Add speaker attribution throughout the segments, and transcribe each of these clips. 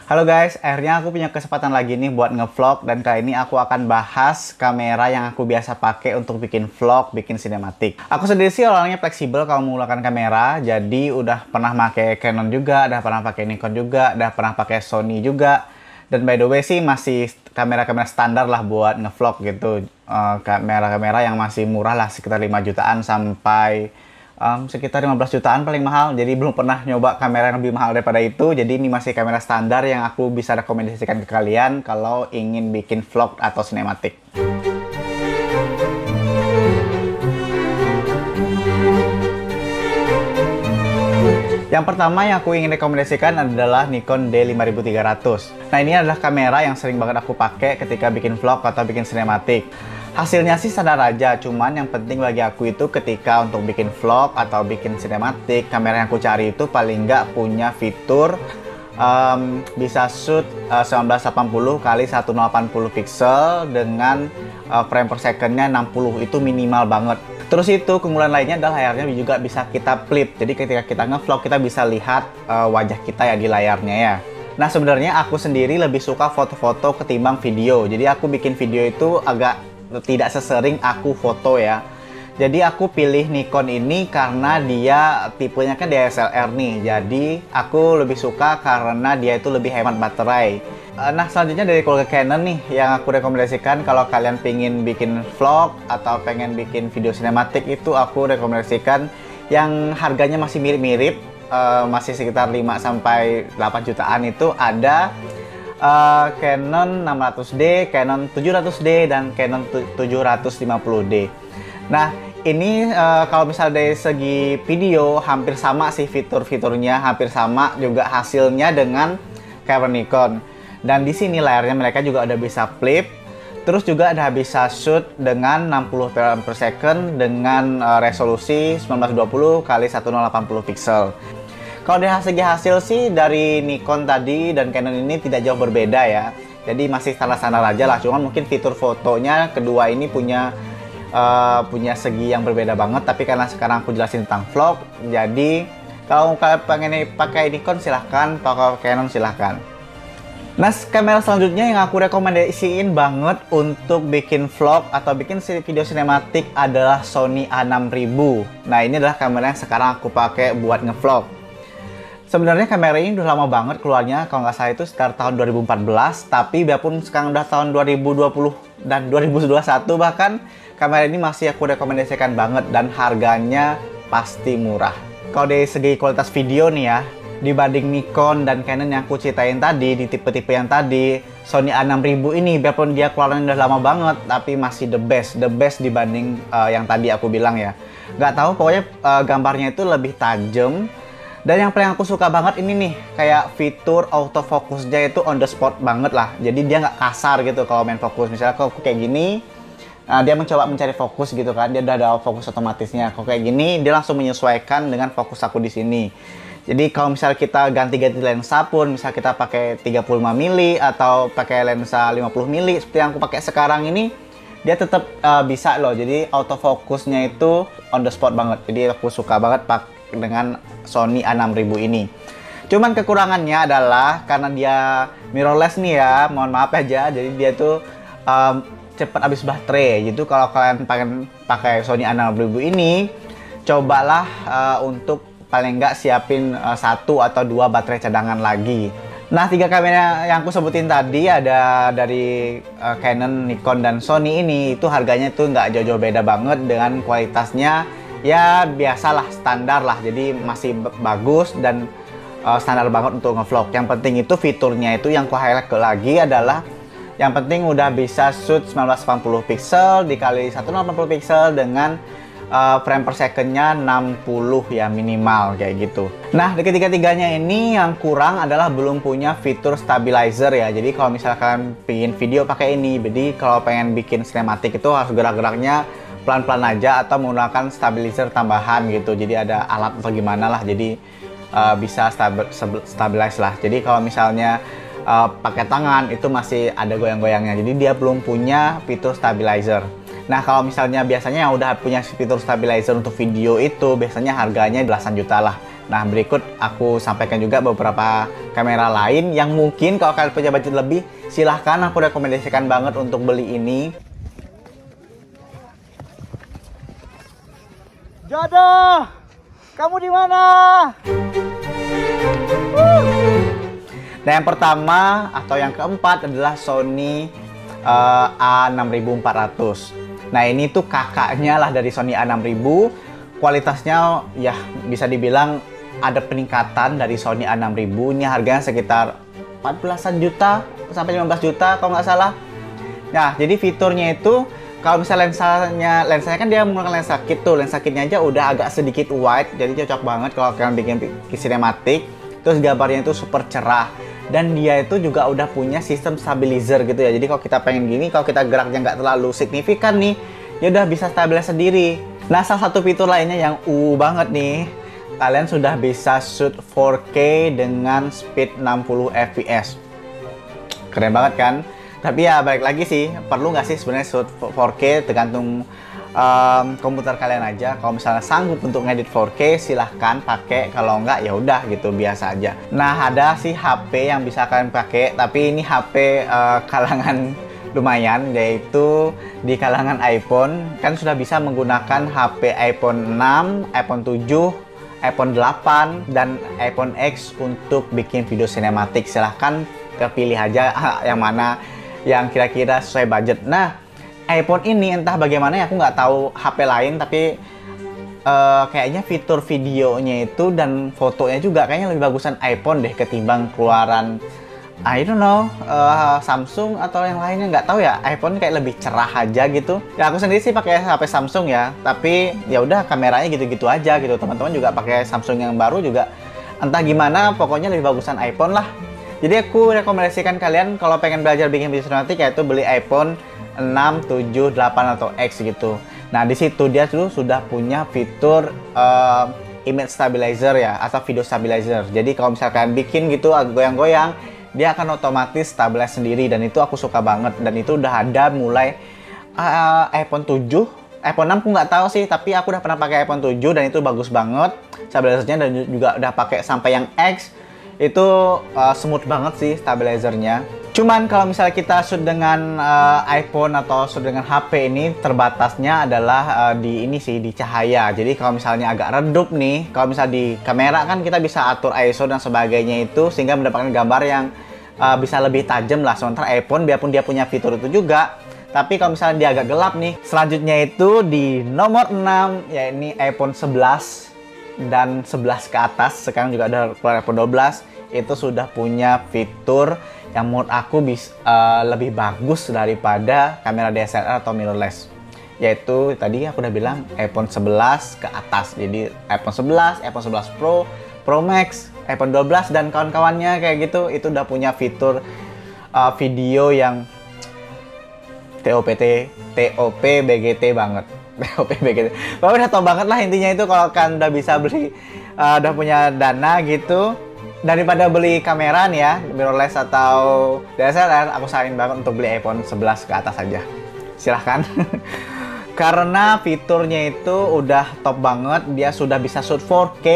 Speaker 1: Halo guys, akhirnya aku punya kesempatan lagi nih buat ngevlog, dan kali ini aku akan bahas kamera yang aku biasa pakai untuk bikin vlog, bikin sinematik. Aku sendiri sih orangnya fleksibel kalau menggunakan kamera, jadi udah pernah pakai Canon juga, udah pernah pakai Nikon juga, udah pernah pakai Sony juga. Dan by the way sih masih kamera-kamera standar lah buat ngevlog gitu. Kamera-kamera yang masih murah lah, sekitar 5 jutaan sampai sekitar 15 jutaan paling mahal. Jadi belum pernah nyoba kamera yang lebih mahal daripada itu. Jadi ini masih kamera standar yang aku bisa rekomendasikan ke kalian kalau ingin bikin vlog atau sinematik. Yang pertama yang aku ingin rekomendasikan adalah Nikon D5300. Nah, ini adalah kamera yang sering banget aku pakai ketika bikin vlog atau bikin sinematik. Hasilnya sih standar aja, cuman yang penting bagi aku itu ketika untuk bikin vlog atau bikin sinematik, kamera yang aku cari itu paling nggak punya fitur bisa shoot 1980 x 1080 pixel dengan frame per secondnya 60, itu minimal banget. Terus itu keunggulan lainnya adalah layarnya juga bisa kita flip, jadi ketika kita ngevlog kita bisa lihat wajah kita ya di layarnya ya. Nah, sebenarnya aku sendiri lebih suka foto-foto ketimbang video, jadi aku bikin video itu agak tidak sesering aku foto ya. Jadi aku pilih Nikon ini karena dia tipenya kan DSLR nih. Jadi aku lebih suka karena dia itu lebih hemat baterai. Nah, selanjutnya dari keluarga Canon nih yang aku rekomendasikan kalau kalian pengen bikin vlog atau pengen bikin video sinematik, itu aku rekomendasikan yang harganya masih mirip-mirip, masih sekitar 5-8 jutaan. Itu ada Canon 600D, Canon 700D, dan Canon 750D. Nah, ini kalau misalnya dari segi video hampir sama sih, fitur-fiturnya hampir sama juga hasilnya dengan kamera Nikon. Dan di sini layarnya mereka juga udah bisa flip, terus juga ada bisa shoot dengan 60 frame per second dengan resolusi 1920 x 1080 pixel. Kalau dari segi hasil sih dari Nikon tadi dan Canon ini tidak jauh berbeda ya. Jadi masih standar-standar aja lah. Cuman mungkin fitur fotonya kedua ini punya segi yang berbeda banget. Tapi karena sekarang aku jelasin tentang vlog, jadi kalau kalian pengen pakai Nikon silahkan, pakai Canon silahkan. Nah, kamera selanjutnya yang aku rekomendasiin banget untuk bikin vlog atau bikin video sinematik adalah Sony A6000. Nah, ini adalah kamera yang sekarang aku pakai buat ngevlog. Sebenarnya kamera ini udah lama banget keluarnya, kalau nggak salah itu sekitar tahun 2014, tapi biarpun sekarang udah tahun 2020 dan 2021 bahkan, kamera ini masih aku rekomendasikan banget dan harganya pasti murah. Kalau dari segi kualitas video nih ya, dibanding Nikon dan Canon yang aku ceritain tadi, di tipe-tipe yang tadi, Sony A6000 ini biarpun dia keluarannya udah lama banget, tapi masih the best dibanding yang tadi aku bilang ya. Nggak tahu, pokoknya gambarnya itu lebih tajam. Dan yang paling aku suka banget ini nih, kayak fitur autofocusnya itu on the spot banget lah. Jadi dia nggak kasar gitu kalau main fokus. Misalnya kalau aku kayak gini, dia mencoba mencari fokus gitu kan. Dia udah ada fokus otomatisnya. Kalau kayak gini, dia langsung menyesuaikan dengan fokus aku di sini. Jadi kalau misalnya kita ganti-ganti lensa pun, misal kita pakai 35 mili atau pakai lensa 50 mili seperti yang aku pakai sekarang ini, dia tetap bisa loh. Jadi autofocusnya itu on the spot banget. Jadi aku suka banget pakai dengan Sony A6000 ini. Cuman kekurangannya adalah karena dia mirrorless nih ya, mohon maaf aja, jadi dia tuh cepat habis baterai. Jadi kalau kalian pengen pakai Sony A6000 ini, cobalah untuk paling nggak siapin 1 atau 2 baterai cadangan lagi. Nah, 3 kamera yang aku sebutin tadi ada dari Canon, Nikon, dan Sony ini, itu harganya tuh nggak jauh-jauh beda banget, dengan kualitasnya ya biasalah, standar lah. Jadi masih bagus dan standar banget untuk ngevlog. Yang penting itu fiturnya itu yang ku highlight lagi adalah yang penting udah bisa shoot 1980 pixel dikali 1080 pixel dengan frame per secondnya 60 ya minimal kayak gitu. Nah, di ketiga-tiganya ini yang kurang adalah belum punya fitur stabilizer ya. Jadi kalau misalkan pengen video pakai ini, jadi kalau pengen bikin sinematik itu harus gerak-geraknya pelan-pelan aja atau menggunakan stabilizer tambahan gitu. Jadi ada alat atau gimana lah, jadi bisa stabilize lah. Jadi kalau misalnya pakai tangan itu masih ada goyang-goyangnya, jadi dia belum punya fitur stabilizer. Nah, kalau misalnya biasanya yang udah punya fitur stabilizer untuk video itu biasanya harganya belasan juta lah. Nah, berikut aku sampaikan juga beberapa kamera lain yang mungkin kalau kalian punya budget lebih, silahkan, aku rekomendasikan banget untuk beli ini. Jodoh, kamu di mana? Nah, yang pertama atau yang keempat adalah Sony A6400. Nah, ini tuh kakaknya lah dari Sony A6000. Kualitasnya ya bisa dibilang ada peningkatan dari Sony A6000. Ini harganya sekitar 14 juta sampai 15 juta kalau nggak salah. Nah, jadi fiturnya itu kalau misalnya lensanya kan dia menggunakan lensa kit tuh. Lensa kitnya aja udah agak sedikit wide, jadi cocok banget kalau kalian bikin sinematik. Terus gambarnya itu super cerah. Dan dia itu juga udah punya sistem stabilizer gitu ya. Jadi kalau kita pengen gini, kalau kita geraknya nggak terlalu signifikan nih, ya udah bisa stabilize sendiri. Nah, salah satu fitur lainnya yang banget nih, kalian sudah bisa shoot 4K dengan speed 60 fps. Keren banget kan? Tapi ya balik lagi sih, perlu nggak sih sebenarnya shoot 4K, tergantung komputer kalian aja. Kalau misalnya sanggup untuk ngedit 4K, silahkan pakai. Kalau nggak ya udah gitu, biasa aja. Nah, ada sih HP yang bisa kalian pakai, tapi ini HP kalangan lumayan, yaitu di kalangan iPhone. Kan sudah bisa menggunakan HP iPhone 6, iPhone 7, iPhone 8, dan iPhone X untuk bikin video sinematik. Silahkan kepilih aja yang mana yang kira-kira sesuai budget. Nah, iPhone ini entah bagaimana ya, aku nggak tahu HP lain, tapi kayaknya fitur videonya itu dan fotonya juga kayaknya lebih bagusan iPhone deh ketimbang keluaran I don't know Samsung atau yang lainnya, nggak tahu ya. iPhone kayak lebih cerah aja gitu. Ya aku sendiri sih pakai HP Samsung ya, tapi ya udah kameranya gitu-gitu aja gitu. Teman-teman juga pakai Samsung yang baru juga entah gimana, pokoknya lebih bagusan iPhone lah. Jadi aku rekomendasikan kalian kalau pengen belajar bikin video sinematik yaitu beli iPhone 6, 7, 8 atau X gitu. Nah, di situ dia dulu sudah punya fitur image stabilizer ya, atau video stabilizer. Jadi kalau misalkan bikin gitu goyang-goyang, dia akan otomatis stabilize sendiri, dan itu aku suka banget. Dan itu udah ada mulai iPhone 7, iPhone 6 aku nggak tahu sih, tapi aku udah pernah pakai iPhone 7 dan itu bagus banget stabilizernya, dan juga udah pakai sampai yang X. Itu smooth banget sih stabilizernya. Cuman kalau misalnya kita shoot dengan iPhone atau shoot dengan HP ini, terbatasnya adalah di ini sih, di cahaya. Jadi kalau misalnya agak redup nih, kalau misalnya di kamera kan kita bisa atur ISO dan sebagainya itu, sehingga mendapatkan gambar yang bisa lebih tajam lah. Sementara iPhone, biarpun dia punya fitur itu juga, tapi kalau misalnya dia agak gelap nih. Selanjutnya itu di nomor 6, ya ini iPhone 11 dan 11 ke atas. Sekarang juga ada keluar iPhone 12. Itu sudah punya fitur yang menurut aku lebih bagus daripada kamera DSLR atau mirrorless. Yaitu tadi aku udah bilang iPhone 11 ke atas. Jadi iPhone 11, iPhone 11 Pro, Pro Max, iPhone 12 dan kawan-kawannya kayak gitu, itu udah punya fitur video yang TOP BGT banget. TOP BGT. Bapak udah tau banget lah intinya itu. Kalau kan udah bisa beli, udah punya dana gitu, daripada beli kamera nih ya, mirrorless atau DSLR, aku saranin banget untuk beli iPhone 11 ke atas aja. Silahkan. Karena fiturnya itu udah top banget. Dia sudah bisa shoot 4K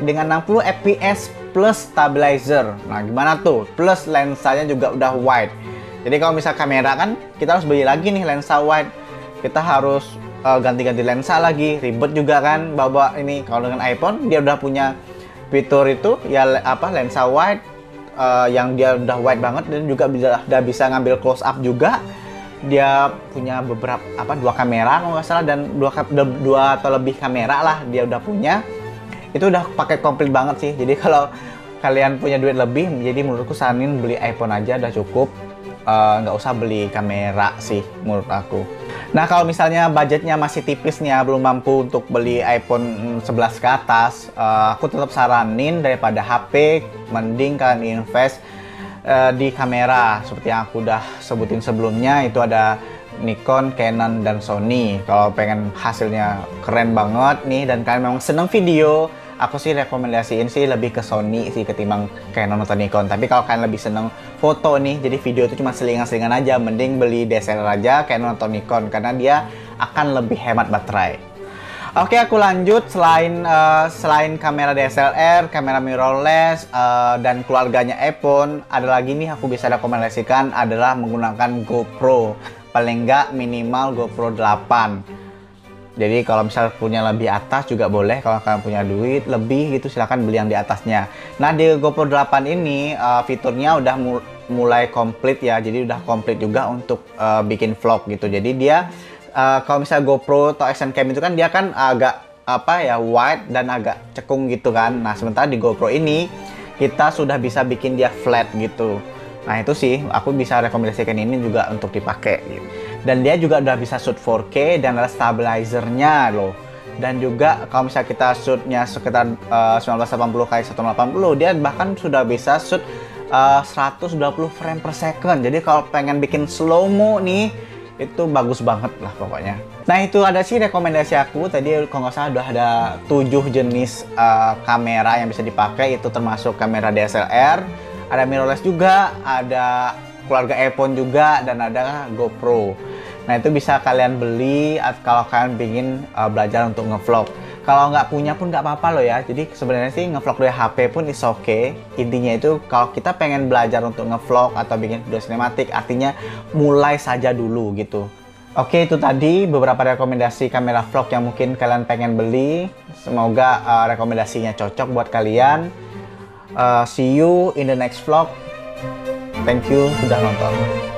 Speaker 1: dengan 60 fps plus stabilizer. Nah, gimana tuh? Plus lensanya juga udah wide. Jadi kalau misal kamera kan kita harus beli lagi nih lensa wide. Kita harus ganti-ganti lensa lagi, ribet juga kan bawa ini. Kalau dengan iPhone dia udah punya fitur itu ya lensa wide yang dia udah wide banget, dan juga udah bisa ngambil close up juga. Dia punya beberapa dua kamera kalau nggak salah, dan dua atau lebih kamera lah dia udah punya. Itu udah paket komplit banget sih. Jadi kalau kalian punya duit lebih, jadi menurutku saranin beli iPhone aja udah cukup. Nggak usah beli kamera sih menurut aku. Nah, kalau misalnya budgetnya masih tipis nih ya, belum mampu untuk beli iPhone 11 ke atas, aku tetap saranin daripada HP, mending kalian invest di kamera. Seperti yang aku udah sebutin sebelumnya, itu ada Nikon, Canon, dan Sony. Kalau pengen hasilnya keren banget nih, dan kalian memang seneng video, aku sih rekomendasiin sih lebih ke Sony sih ketimbang Canon atau Nikon. Tapi kalau kalian lebih seneng foto nih, jadi video itu cuma selingan-selingan aja, mending beli DSLR aja, Canon atau Nikon, karena dia akan lebih hemat baterai. Oke, aku lanjut. Selain kamera DSLR, kamera mirrorless, dan keluarganya iPhone, ada lagi nih aku bisa rekomendasikan adalah menggunakan GoPro. Paling nggak minimal GoPro 8. Jadi kalau misal punya lebih atas juga boleh, kalau kalian punya duit lebih gitu silahkan beli yang di atasnya. Nah di GoPro 8 ini fiturnya udah mulai komplit ya, jadi udah komplit juga untuk bikin vlog gitu. Jadi dia kalau misal GoPro atau action cam itu kan dia kan agak apa ya, wide dan agak cekung gitu kan. Nah sementara di GoPro ini kita sudah bisa bikin dia flat gitu. Nah itu sih aku bisa rekomendasikan ini juga untuk dipakai gitu. Dan dia juga udah bisa shoot 4K dan ada stabilizernya loh. Dan juga kalau misalnya kita shootnya sekitar 1980x180, dia bahkan sudah bisa shoot 120 frame per second. Jadi kalau pengen bikin slow-mo nih, itu bagus banget lah pokoknya. Nah itu ada sih rekomendasi aku. Tadi kalau nggak salah udah ada 7 jenis kamera yang bisa dipakai. Itu termasuk kamera DSLR, ada mirrorless juga, ada keluarga iPhone juga, dan ada GoPro. Nah itu bisa kalian beli kalau kalian ingin belajar untuk ngevlog. Kalau nggak punya pun nggak apa-apa loh ya. Jadi sebenarnya sih ngevlog dari HP pun is okay. Intinya itu kalau kita pengen belajar untuk ngevlog atau bikin video sinematik, artinya mulai saja dulu gitu. Oke, itu tadi beberapa rekomendasi kamera vlog yang mungkin kalian pengen beli. Semoga rekomendasinya cocok buat kalian. See you in the next vlog. Thank you sudah nonton.